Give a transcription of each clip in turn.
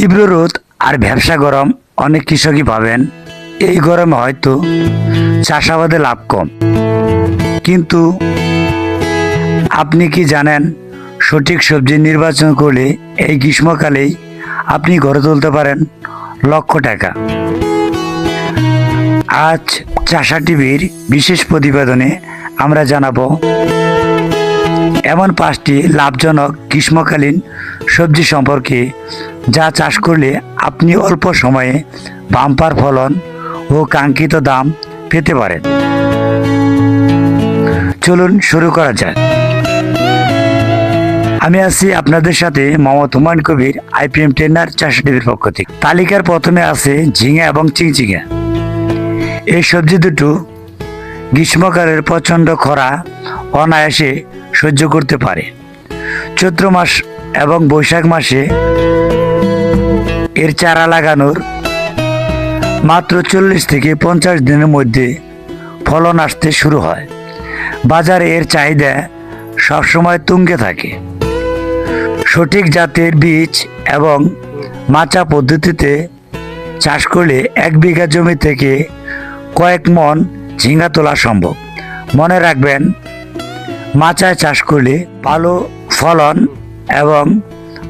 তীব্র রোদ আর ভ্যাপসা গরম অনেক কৃষকই পাবেন এই গরমে হয়তো চাষাবাদে লাভ কম, কিন্তু আপনি কি জানেন সঠিক সবজি নির্বাচন করলে এই গ্রীষ্মকালেই আপনি গড়ে তুলতে পারেন লক্ষ টাকা। আজ চাষা টিভির বিশেষ প্রতিবেদনে আমরা জানাবো এমন 5টি লাভজনক গ্রীষ্মকালীন সবজি সম্পর্কে যা চাষ করলে আপনি অল্প সময়ে বাম্পার ফলন ও কাঙ্ক্ষিত দাম পেতে পারেন। চলুন শুরু করা যাক। আমি আছি আপনাদের সাথে মোহাম্মদ হুমায়ুন কবির, IPM ট্রেনার চাষা টিভির পক্ষ থেকে। তালিকার প্রথমে আছে ঝিঙা এবং চিংচিঙা। এই সবজি দুটো গ্রীষ্মকালের প্রচণ্ড খরা অনায়াসে সহ্য করতে পারে। চৈত্র মাস এবং বৈশাখ মাসে এর চারা লাগানোর মাত্র 40 থেকে 50 দিনের মধ্যে ফলন আসতে শুরু হয়। বাজারে এর চাহিদা সবসময় তুঙ্গে থাকে। সঠিক জাতের বীজ এবং মাচা পদ্ধতিতে চাষ করলে 1 বিঘা জমি থেকে কয়েক মন ঝিঙ্গা তোলা সম্ভব। মনে রাখবেন, মাচায় চাষ করলে ভালো ফলন এবং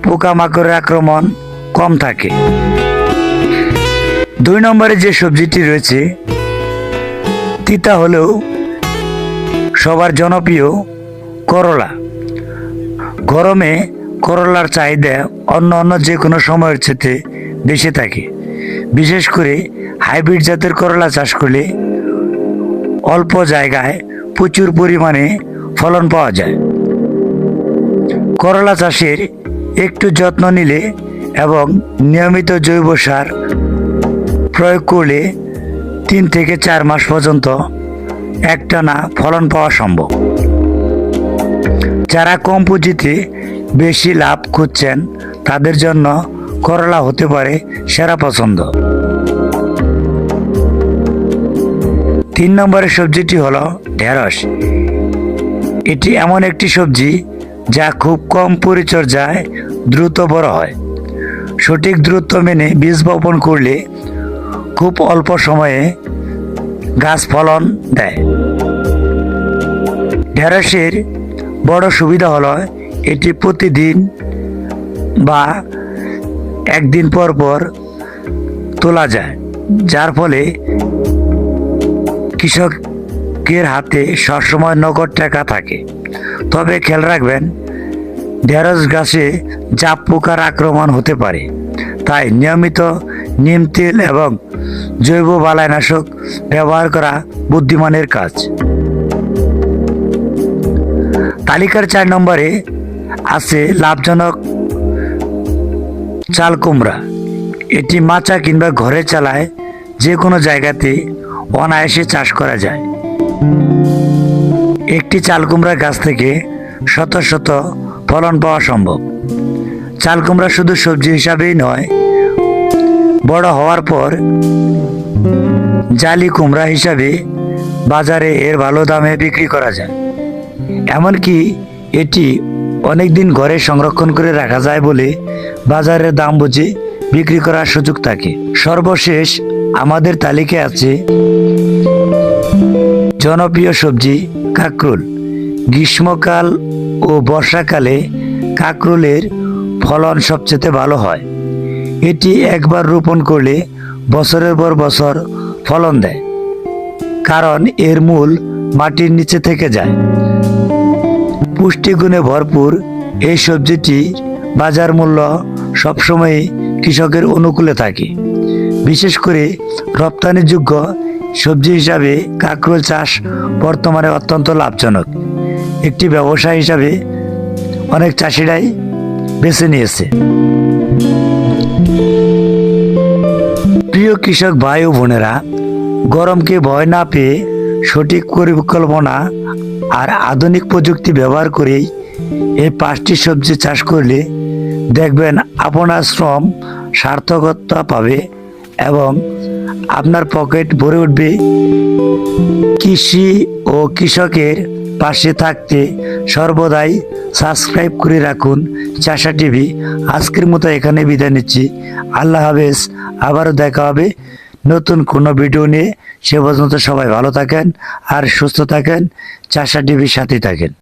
পোকামাকড়ের আক্রমণ কম থাকে। 2 নম্বরে যে সবজিটি রয়েছে তিতা হলেও সবার জনপ্রিয় করলা। গরমে করলার চাহিদা অন্য যে কোনো সময়ের চেয়ে বেশি থাকে। বিশেষ করে হাইব্রিড জাতের করলা চাষ করলে অল্প জায়গায় প্রচুর পরিমাণে ফলন পাওয়া যায়। করলা চাষের একটু যত্ন নিলে এবং নিয়মিত জৈব সার প্রয়োগ করলে 3 থেকে 4 মাস পর্যন্ত একটানা ফলন পাওয়া সম্ভব। যারা কম পুঁজিতে বেশি লাভ খুঁজছেন তাদের জন্য করলা হতে পারে সেরা পছন্দ। 3 নম্বরের সবজিটি হলো ঢেঁড়স। এটি এমন একটি সবজি যা খুব কম পরিচর্যায় দ্রুত বড় হয়। সঠিক দূরত্ব মেনে বীজ বপন করলে খুব অল্প সময়ে গাছ ফলন দেয়। ঢেঁড়সের বড় সুবিধা হলো এটি প্রতিদিন বা একদিন পর পর তোলা যায়, যার ফলে কৃষকের হাতে সবসময় নগদ টাকা থাকে। তবে খেয়াল রাখবেন, ঢেঁড়স গাছে জাপ পোকার আক্রমণ হতে পারে, তাই নিয়মিত নিম তেল এবং জৈব বালাইনাশক ব্যবহার করা বুদ্ধিমানের কাজ। তালিকার 4 নম্বরে আছে লাভজনক চাল কুমড়া। এটি মাচা কিংবা ঘরে চালায় যে কোনো জায়গাতে অনায়াসে চাষ করা যায়। একটি চাল কুমড়া গাছ থেকে শত শত ফলন পাওয়া সম্ভব। চাল কুমড়া শুধু সবজি হিসাবেই নয়, বড় হওয়ার পর জালি কুমড়া হিসাবে বাজারে এর ভালো দামে বিক্রি করা যায়। এমনকি এটি অনেকদিন ঘরে সংরক্ষণ করে রাখা যায় বলে বাজারের দাম বুঝে বিক্রি করার সুযোগ থাকে। সর্বশেষ আমাদের তালিকায় আছে জনপ্রিয় সবজি কাঁকরোল। গ্রীষ্মকাল ও বর্ষাকালে কাঁকরোলের ফলন সবচেয়ে ভালো হয়। এটি একবার রোপণ করলে বছরের পর বছর ফলন দেয়, কারণ এর মূল মাটির নিচে থেকে যায়। পুষ্টিগুণে ভরপুর এই সবজিটির বাজার মূল্য সবসময় কৃষকের অনুকূলে থাকে। বিশেষ করে রপ্তানিযোগ্য সবজি হিসাবে কাঁকরোল চাষ বর্তমানে অত্যন্ত লাভজনক একটি ব্যবসা হিসাবে অনেক চাষিরাই বেছে নিয়েছে। প্রিয় কৃষক ভাই ও বোনেরা, গরমকে ভয় না পেয়ে সঠিক পরিকল্পনা আর আধুনিক প্রযুক্তি ব্যবহার করেই এই 5টি সবজি চাষ করলে দেখবেন আপনার শ্রম সার্থকতা পাবে এবং আপনার পকেট ভরে উঠবে। কৃষি ও কৃষকের পাশে থাকতে সর্বদাই সাবস্ক্রাইব করে রাখুন চাষা টিভি। আজকের মতো এখানে বিদায় নিচ্ছি। আল্লাহ হাফেজ। আবারও দেখা হবে নতুন কোনো ভিডিও নিয়ে। সে পর্যন্ত সবাই ভালো থাকেন আর সুস্থ থাকেন। চাষা টিভির সাথে থাকেন।